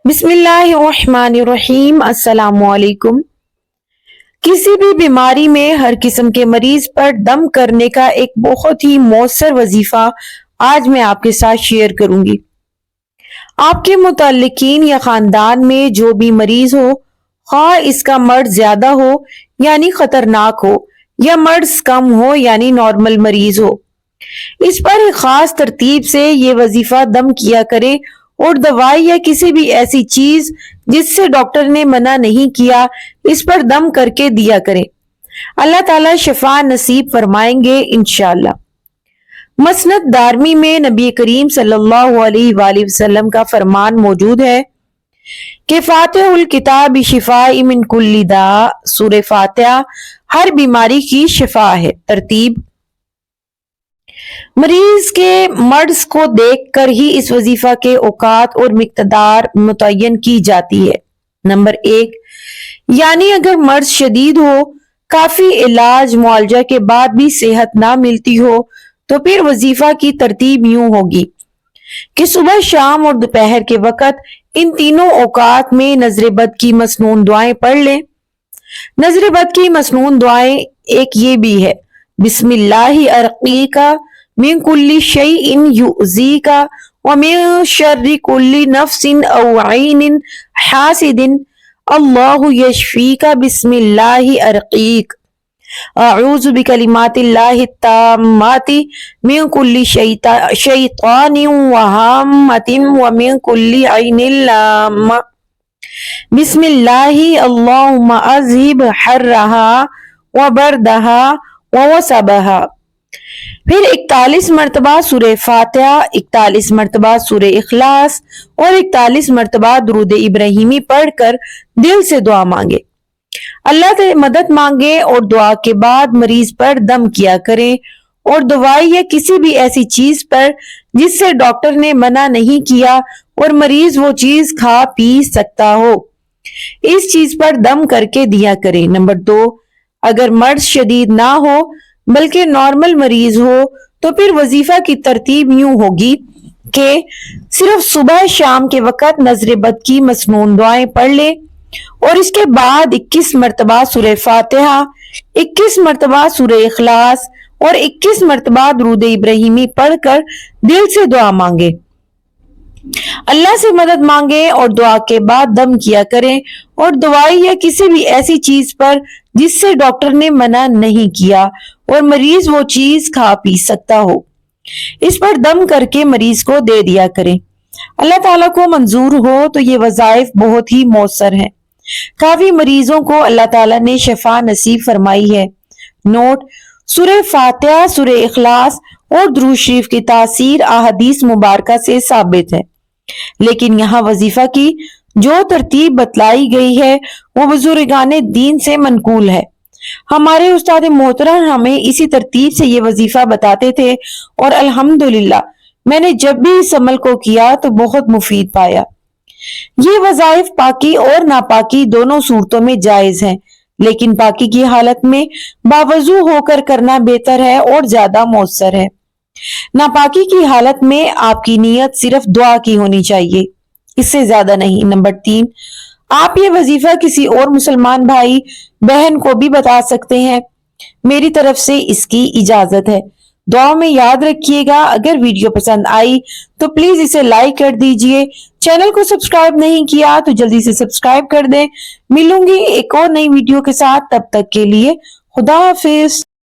بسم اللہ الرحمن الرحیم۔ السلام علیکم۔ کسی بھی بیماری میں ہر قسم کے مریض پر دم کرنے کا ایک بہت ہی مؤثر وظیفہ آج میں آپ کے ساتھ شیئر کروں گی۔ آپ کے متعلقین یا خاندان میں جو بھی مریض ہو، خواہ اس کا مرض زیادہ ہو یعنی خطرناک ہو یا مرض کم ہو یعنی نارمل مریض ہو، اس پر ایک خاص ترتیب سے یہ وظیفہ دم کیا کریں اور دوائی یا کسی بھی ایسی چیز جس سے ڈاکٹر نے منع نہیں کیا اس پر دم کر کے دیا کریں۔ اللہ تعالیٰ شفا نصیب فرمائیں گے انشاءاللہ۔ مسند دارمی میں نبی کریم صلی اللہ علیہ وآلہ وسلم کا فرمان موجود ہے کہ فاتح الکتاب شفاء من کل داء، سورہ فاتحہ ہر بیماری کی شفا ہے۔ ترتیب: مریض کے مرض کو دیکھ کر ہی اس وظیفہ کے اوقات اور مقدار متعین کی جاتی ہے۔ نمبر 1، یعنی اگر مرض شدید ہو، کافی علاج معالجہ کے بعد بھی صحت نہ ملتی ہو تو پھر وظیفہ کی ترتیب یوں ہوگی کہ صبح، شام اور دوپہر کے وقت ان تینوں اوقات میں نظر بد کی مسنون دعائیں پڑھ لیں۔ نظر بد کی مسنون دعائیں ایک یہ بھی ہے: بسم اللہ ارقیک من کل شیء یؤذیک ومن شر کل نفس او عین حاسد اللہ یشفیک بسم اللہ ارقیک اعوذ بکلمات اللہ التامات من کل شیطان وہامۃ ومن کل عین لامہ بسم اللہ اللہم اذہب حرہا وبردہا ووسبہا۔ پھر 41 مرتبہ سورہ فاتحہ، 41 مرتبہ سورہ اخلاص اور 41 مرتبہ درود ابراہیمی پڑھ کر دل سے دعا مانگے، اللہ سے مدد مانگے اور دعا کے بعد مریض پر دم کیا کریں اور دوائی یا کسی بھی ایسی چیز پر جس سے ڈاکٹر نے منع نہیں کیا اور مریض وہ چیز کھا پی سکتا ہو، اس چیز پر دم کر کے دیا کریں۔ نمبر 2، اگر مرض شدید نہ ہو بلکہ نارمل مریض ہو تو پھر وظیفہ کی ترتیب یوں ہوگی کہ صرف صبح شام کے وقت نظر بد کی مسنون دعائیں پڑھ لیں اور اس کے بعد 21 مرتبہ سورہ فاتحہ، 21 مرتبہ سورہ اخلاص اور 21 مرتبہ درود ابراہیمی پڑھ کر دل سے دعا مانگے، اللہ سے مدد مانگے اور دعا کے بعد دم کیا کریں اور دوائی یا کسی بھی ایسی چیز پر جس سے ڈاکٹر نے منع نہیں کیا اور مریض وہ چیز کھا پی سکتا ہو، اس پر دم کر کے مریض کو دے دیا کریں۔ اللہ تعالیٰ کو منظور ہو تو یہ وظائف بہت ہی مؤثر ہیں۔ کافی مریضوں کو اللہ تعالیٰ نے شفا نصیب فرمائی ہے۔ نوٹ: سورہ فاتحہ، سورہ اخلاص اور درود شریف کی تاثیر احادیث مبارکہ سے ثابت ہے، لیکن یہاں وظیفہ کی جو ترتیب بتلائی گئی ہے وہ بزرگان دین سے منقول ہے۔ ہمارے استاد محترم ہمیں اسی ترتیب سے یہ وظیفہ بتاتے تھے اور الحمدللہ میں نے جب بھی اس عمل کو کیا تو بہت مفید پایا۔ یہ وظائف پاکی اور ناپاکی دونوں صورتوں میں جائز ہیں، لیکن پاکی کی حالت میں باوضو ہو کر کرنا بہتر ہے اور زیادہ مؤثر ہے۔ ناپاکی کی حالت میں آپ کی نیت صرف دعا کی ہونی چاہیے، اس سے زیادہ نہیں۔ نمبر 3، آپ یہ وظیفہ کسی اور مسلمان بھائی بہن کو بھی بتا سکتے ہیں، میری طرف سے اس کی اجازت ہے۔ دعاؤں میں یاد رکھیے گا۔ اگر ویڈیو پسند آئی تو پلیز اسے لائک کر دیجئے، چینل کو سبسکرائب نہیں کیا تو جلدی سے سبسکرائب کر دیں۔ ملوں گی ایک اور نئی ویڈیو کے ساتھ، تب تک کے لیے خدا حافظ۔